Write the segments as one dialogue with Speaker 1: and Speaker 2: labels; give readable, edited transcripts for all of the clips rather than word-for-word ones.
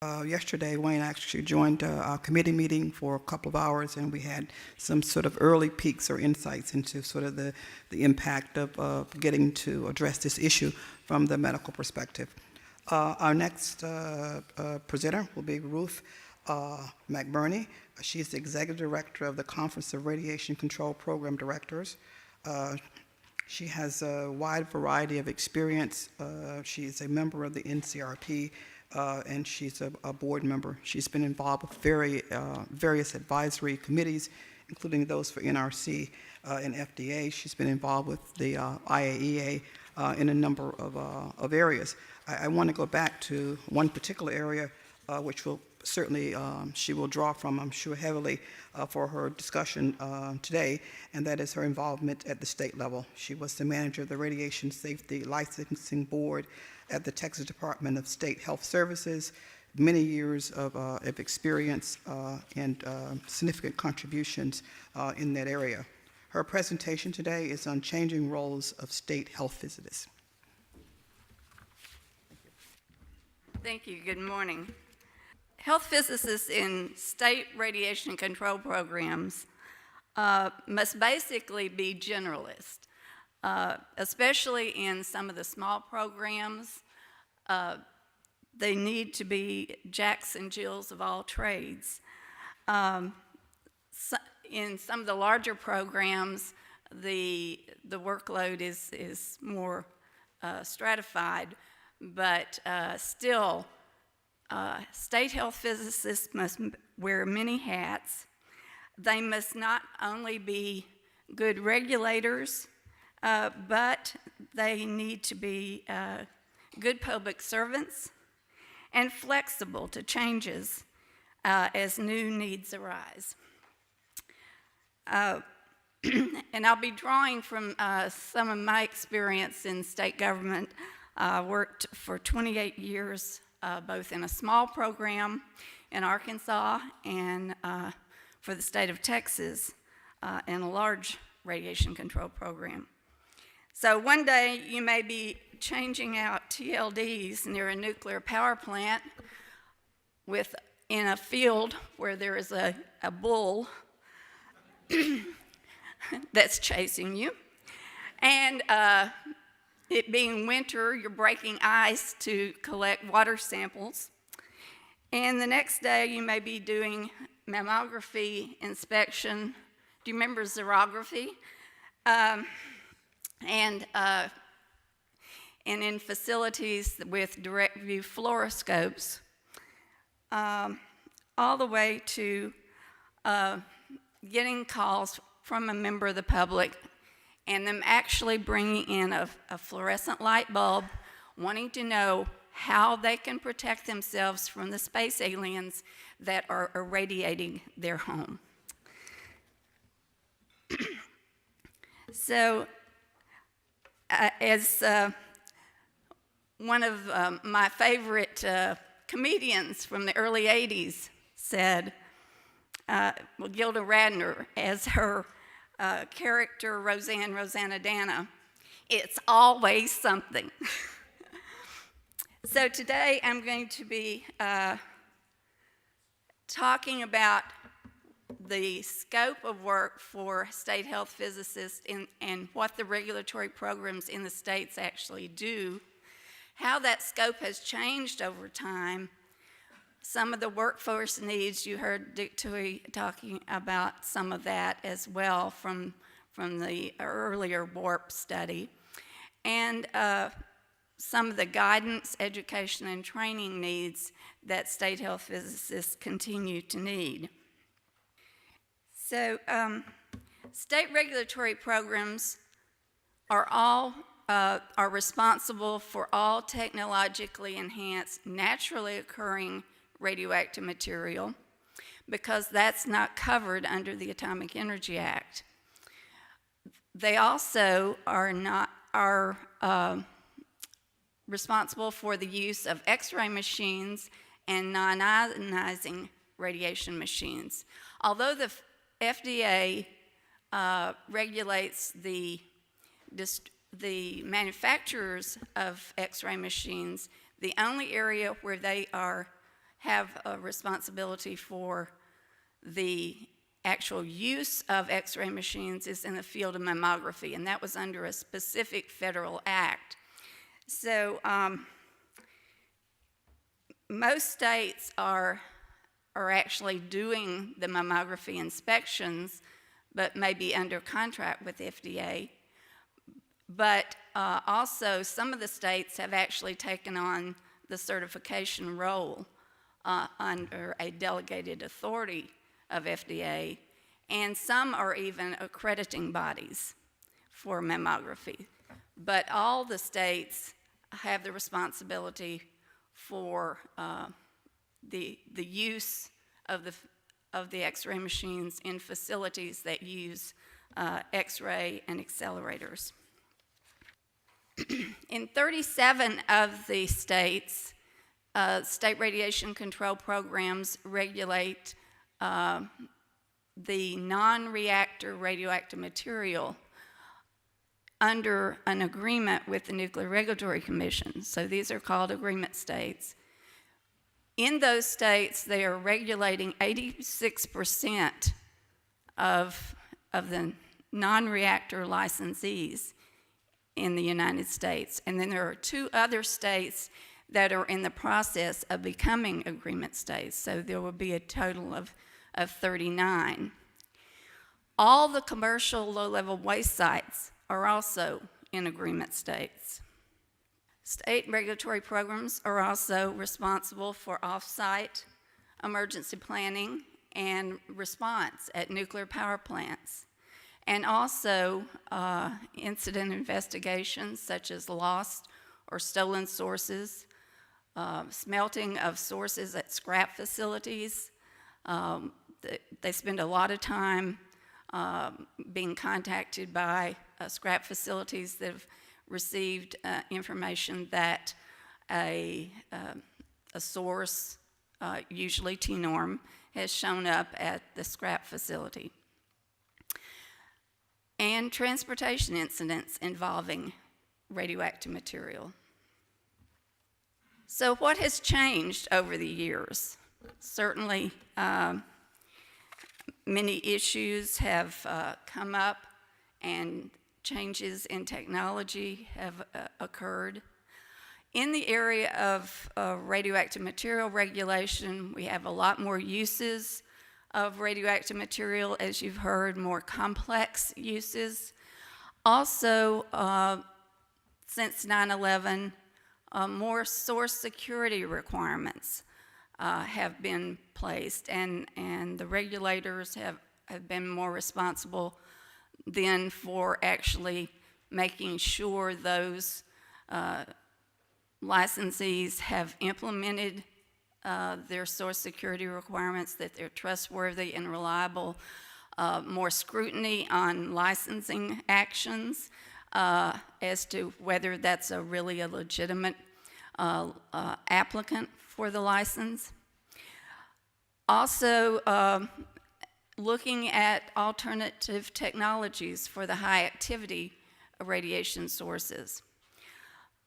Speaker 1: Yesterday, Wayne actually joined our committee meeting for a couple of hours, and we had some sort of early peeks or insights into sort of the impact of getting to address this issue from the medical perspective. Our next presenter will be Ruth McBurney. She's the Executive Director of the Conference of Radiation Control Program Directors. She has a wide variety of experience. She's a member of the NCRP, and she's a board member. She's been involved with various advisory committees, including those for NRC and FDA. She's been involved with the IAEA in a number of areas. I want to go back to one particular area, which will certainly she will draw from, I'm sure, heavily for her discussion today, and that is her involvement at the state level. She was the manager of the Radiation Safety Licensing Board at the Texas Department of State Health Services, many years of experience and significant contributions in that area. Her presentation today is on changing roles of state health physicists.
Speaker 2: Thank you. Good morning. Health physicists in state radiation control programs must basically be generalists. Especially in some of the small programs, they need to be jacks and jills of all trades. In some of the larger programs, the workload is more stratified, but still, state health physicists must wear many hats. They must not only be good regulators, but they need to be good public servants and flexible to changes as new needs arise. And I'll be drawing from some of my experience in state government. I worked for 28 years, both in a small program in Arkansas and for the state of Texas in a large radiation control program. So one day you may be changing out TLDs near a nuclear power plant in a field where there is a bull that's chasing you. And it being winter, you're breaking ice to collect water samples. And the next day you may be doing mammography inspection. Do you remember xerography? And in facilities with direct view fluoroscopes, all the way to getting calls from a member of the public and them actually bringing in a fluorescent light bulb, wanting to know how they can protect themselves from the space aliens that are irradiating their home. So, as one of my favorite comedians from the early 80s said, Gilda Radner, as her character Rosanna Dana, it's always something. So today I'm going to be talking about the scope of work for state health physicists and what the regulatory programs in the states actually do, how that scope has changed over time, some of the workforce needs. You heard Dick Tui talking about some of that as well from the earlier WARP study, and some of the guidance, education, and training needs that state health physicists continue to need. So state regulatory programs are responsible for all technologically enhanced, naturally occurring radioactive material because that's not covered under the Atomic Energy Act. They also are responsible for the use of X-ray machines and non-ionizing radiation machines. Although the FDA regulates the manufacturers of X-ray machines, the only area where they are have a responsibility for the actual use of X-ray machines is in the field of mammography, and that was under a specific federal act. So most states are actually doing the mammography inspections, but maybe under contract with FDA. But also, some of the states have actually taken on the certification role under a delegated authority of FDA, and some are even accrediting bodies for mammography. But all the states have the responsibility for the use of the X-ray machines in facilities that use X-ray and accelerators. In 37 of the states, state radiation control programs regulate the non-reactor radioactive material under an agreement with the Nuclear Regulatory Commission. So these are called agreement states. In those states, they are regulating 86% of the non-reactor licensees in the United States. And then there are 2 other states that are in the process of becoming agreement states. So there will be a total of 39. All the commercial low-level waste sites are also in agreement states. State regulatory programs are also responsible for off-site emergency planning and response at nuclear power plants, and also incident investigations such as lost or stolen sources, smelting of sources at scrap facilities. They spend a lot of time being contacted by scrap facilities that have received information that a source, usually TENORM, has shown up at the scrap facility. And transportation incidents involving radioactive material. So what has changed over the years? Certainly, many issues have come up, and changes in technology have occurred. In the area of radioactive material regulation, we have a lot more uses of radioactive material, as you've heard, more complex uses. Also, since 9/11, more source security requirements have been placed, and the regulators have been more responsible then for actually making sure those licensees have implemented their source security requirements, that they're trustworthy and reliable, more scrutiny on licensing actions as to whether that's really a legitimate applicant for the license. Also, looking at alternative technologies for the high activity radiation sources.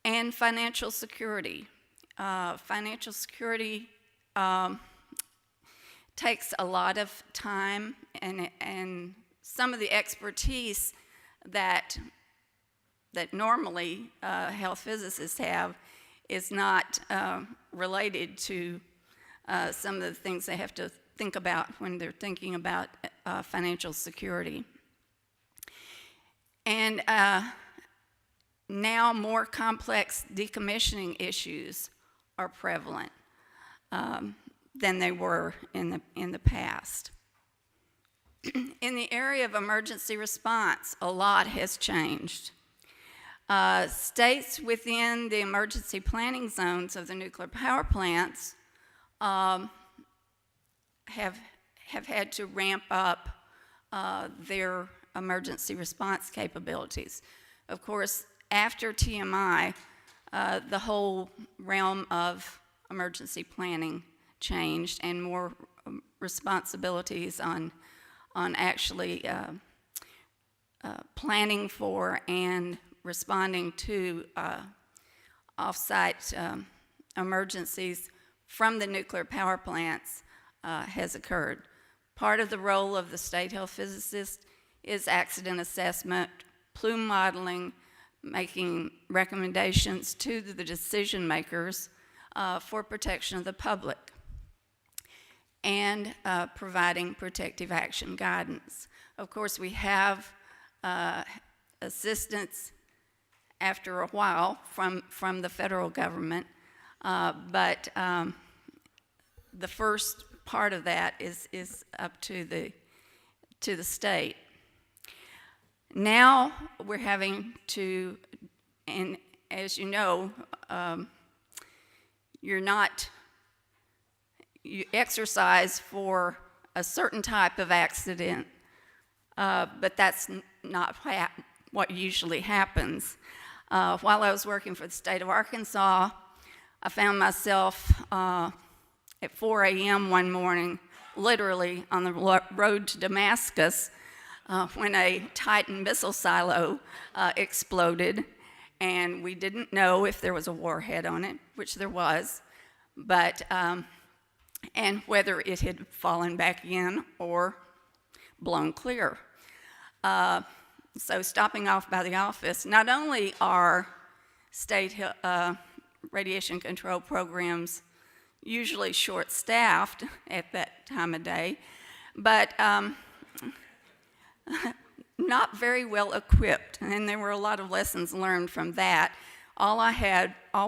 Speaker 2: And financial security. Financial security takes a lot of time, and some of the expertise that normally health physicists have is not related to some of the things they have to think about when they're thinking about financial security. And now more complex decommissioning issues are prevalent than they were in the past. In the area of emergency response, a lot has changed. States within the emergency planning zones of the nuclear power plants have had to ramp up their emergency response capabilities. Of course, after TMI, the whole realm of emergency planning changed, and more responsibilities on actually planning for and responding to off-site emergencies from the nuclear power plants has occurred. Part of the role of the state health physicist is accident assessment, plume modeling, making recommendations to the decision makers for protection of the public, and providing protective action guidance. Of course, we have assistance after a while from the federal government, but the first part of that is up to the state. Now we're having to, and as you know, you exercise for a certain type of accident, but that's not what usually happens. While I was working for the state of Arkansas, I found myself at 4 a.m. one morning, literally on the road to Damascus, when a Titan missile silo exploded, and we didn't know if there was a warhead on it, which there was, but and whether it had fallen back in or blown clear. So stopping off by the office, not only are state radiation control programs usually short-staffed at that time of day, but not very well equipped, and there were a lot of lessons learned from that. All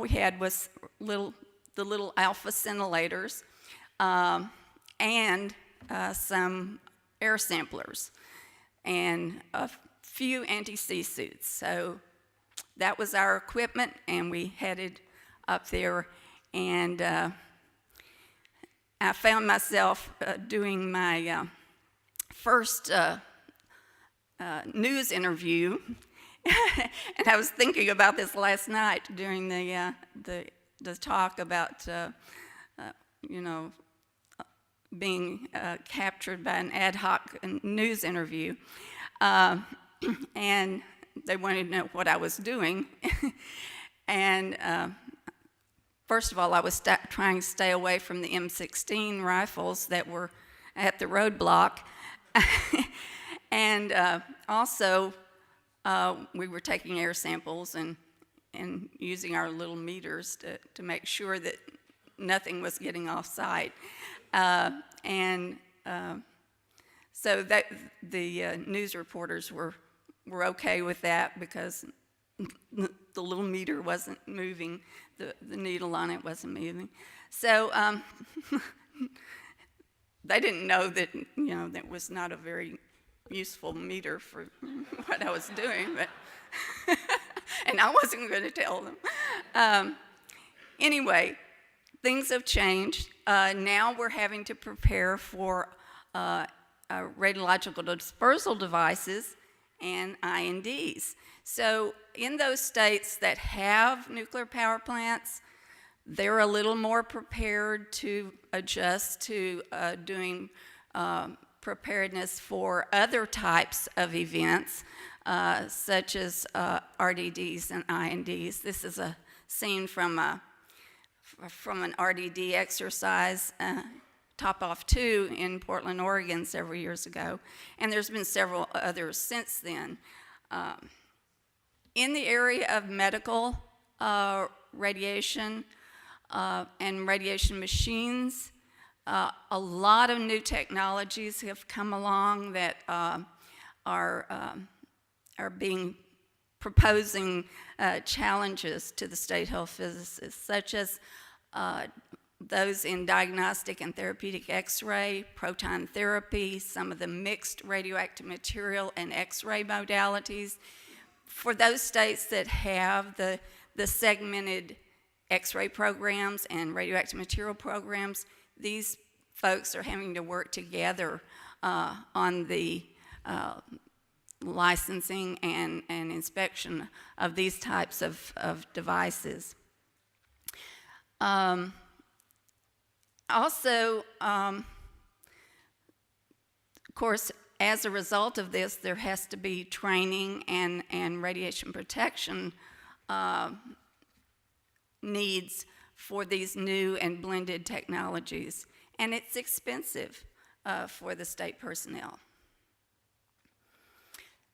Speaker 2: we had was the little alpha scintillators and some air samplers and a few anti-sea suits. So that was our equipment, and we headed up there, and I found myself doing my first news interview, and I was thinking about this last night during the talk about being captured by an ad hoc news interview, and they wanted to know what I was doing, and first of all, I was trying to stay away from the M16 rifles that were at the roadblock. And also, we were taking air samples and using our little meters to make sure that nothing was getting off site. So that the news reporters were okay with that, because the little meter wasn't moving, the needle on it wasn't moving. So they didn't know that, that was not a very useful meter for what I was doing, but and I wasn't going to tell them. Anyway, things have changed. Now we're having to prepare for radiological dispersal devices and INDs. So in those states that have nuclear power plants, they're a little more prepared to adjust to doing preparedness for other types of events, such as RDDs and INDs. This is a scene from an RDD exercise, Top Off 2 in Portland, Oregon several years ago, and there's been several others since then. In the area of medical radiation and radiation machines, a lot of new technologies have come along that are proposing challenges to the state health physicists, such as those in diagnostic and therapeutic X-ray, proton therapy, some of the mixed radioactive material and X-ray modalities. For those states that have the segmented X-ray programs and radioactive material programs, these folks are having to work together on the licensing and inspection of these types of devices. Also, of course, as a result of this, there has to be training and radiation protection needs for these new and blended technologies, and it's expensive for the state personnel.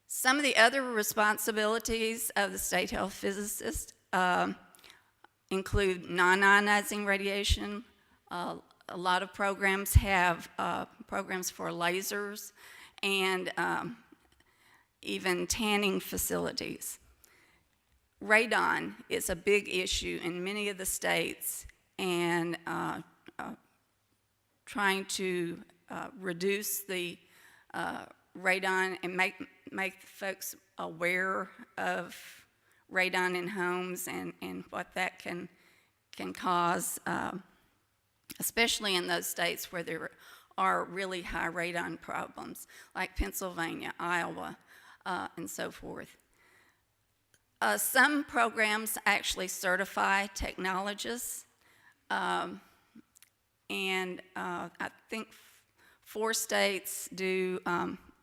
Speaker 2: Some of the other responsibilities of the state health physicist include non-ionizing radiation. A lot of programs have programs for lasers and even tanning facilities. Radon is a big issue in many of the states, and trying to reduce the radon and make folks aware of radon in homes and what that can cause, especially in those states where there are really high radon problems, like Pennsylvania, Iowa, and so forth. Some programs actually certify technologists, and I think 4 states do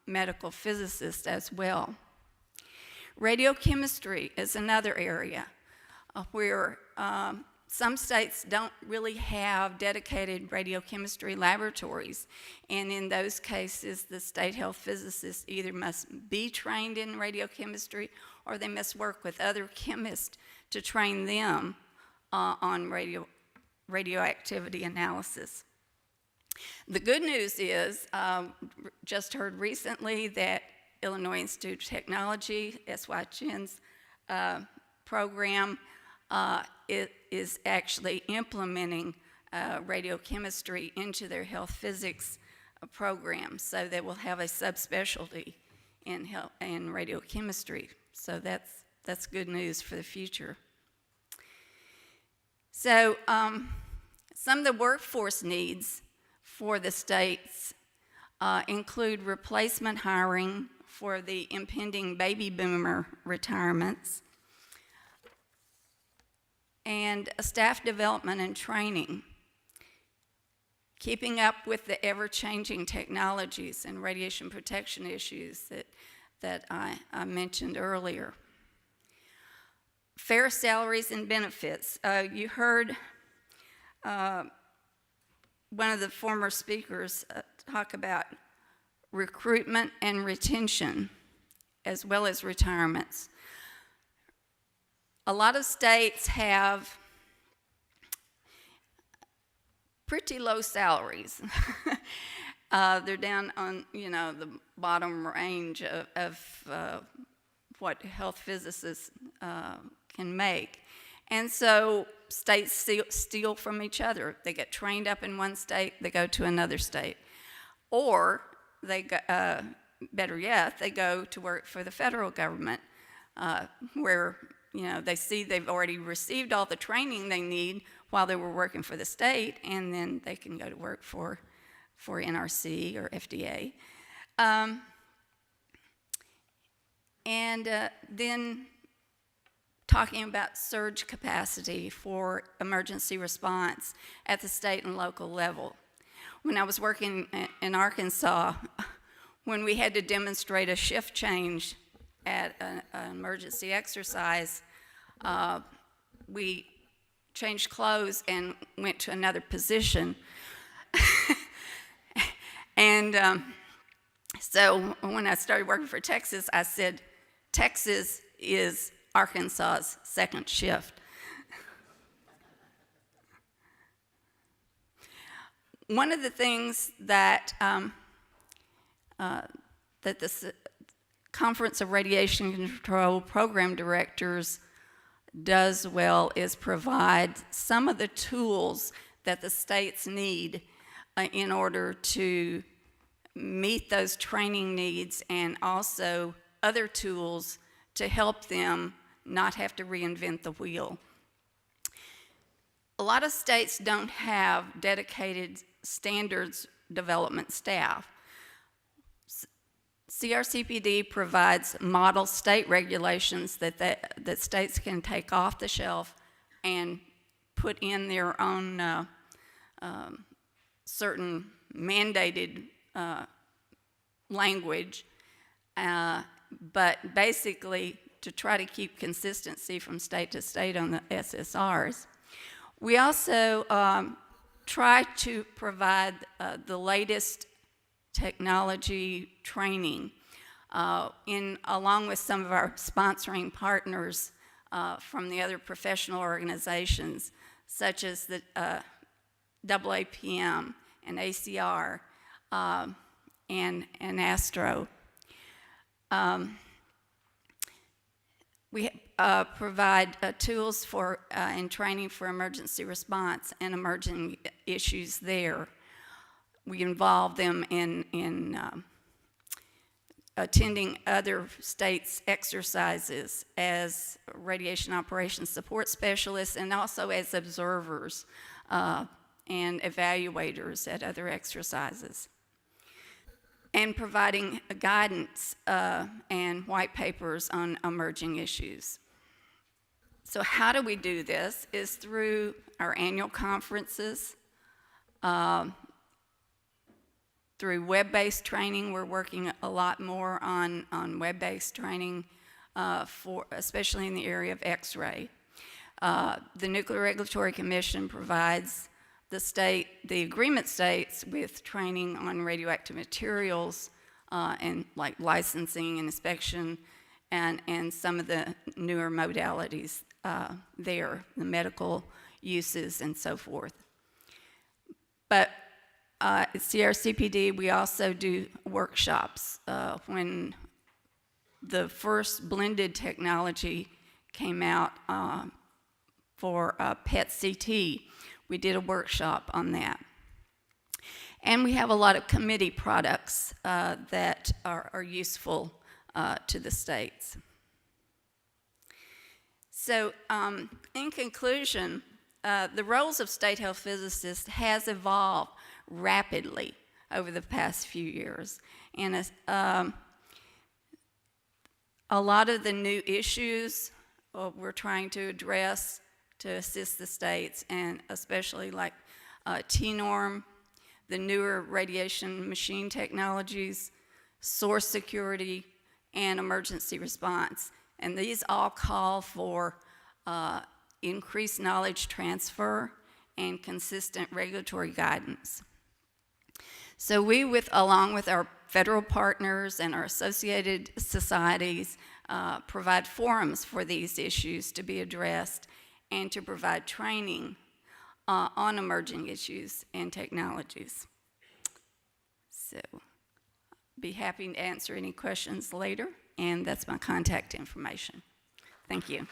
Speaker 2: medical physicists as well. Radiochemistry is another area where some states don't really have dedicated radiochemistry laboratories, and in those cases, the state health physicist either must be trained in radiochemistry or they must work with other chemists to train them on radioactivity analysis. The good news is, just heard recently that Illinois Institute of Technology, SY Chen's program, is actually implementing radiochemistry into their health physics program, so they will have a subspecialty in radiochemistry. So that's good news for the future. So some of the workforce needs for the states include replacement hiring for the impending baby boomer retirements, and staff development and training, keeping up with the ever-changing technologies and radiation protection issues that I mentioned earlier. Fair salaries and benefits. You heard one of the former speakers talk about recruitment and retention, as well as retirements. A lot of states have pretty low salaries. They're down on, the bottom range of what health physicists can make. And so states steal from each other. They get trained up in one state, they go to another state. Or, they go, better yet, they go to work for the federal government, where they see they've already received all the training they need while they were working for the state, and then they can go to work for NRC or FDA. Then talking about surge capacity for emergency response at the state and local level. When I was working in Arkansas, when we had to demonstrate a shift change at an emergency exercise, we changed clothes and went to another position. And so when I started working for Texas, I said, Texas is Arkansas's second shift. One of the things that that the Conference of Radiation Control Program Directors does well is provide some of the tools that the states need in order to meet those training needs, and also other tools to help them not have to reinvent the wheel. A lot of states don't have dedicated standards development staff. CRCPD provides model state regulations that states can take off the shelf and put in their own certain mandated language, but basically to try to keep consistency from state to state on the SSRs. We also try to provide the latest technology training along with some of our sponsoring partners from the other professional organizations, such as the AAPM and ACR and ASTRO. We provide tools for and training for emergency response and emerging issues there. We involve them in attending other states' exercises as radiation operations support specialists and also as observers and evaluators at other exercises, and providing guidance and white papers on emerging issues. So how do we do this? Is through our annual conferences, through web-based training. We're working a lot more on web-based training, especially in the area of X-ray. The Nuclear Regulatory Commission provides the agreement states with training on radioactive materials and like licensing and inspection and some of the newer modalities there, the medical uses and so forth. But at CRCPD, we also do workshops. When the first blended technology came out for PET-CT, we did a workshop on that. And we have a lot of committee products that are useful to the states. So in conclusion, the roles of state health physicists has evolved rapidly over the past few years. And a lot of the new issues we're trying to address to assist the states, and especially like TENORM, the newer radiation machine technologies, source security, and emergency response. And these all call for increased knowledge transfer and consistent regulatory guidance. So we, along with our federal partners and our associated societies, provide forums for these issues to be addressed and to provide training on emerging issues and technologies. So, be happy to answer any questions later, and that's my contact information. Thank you.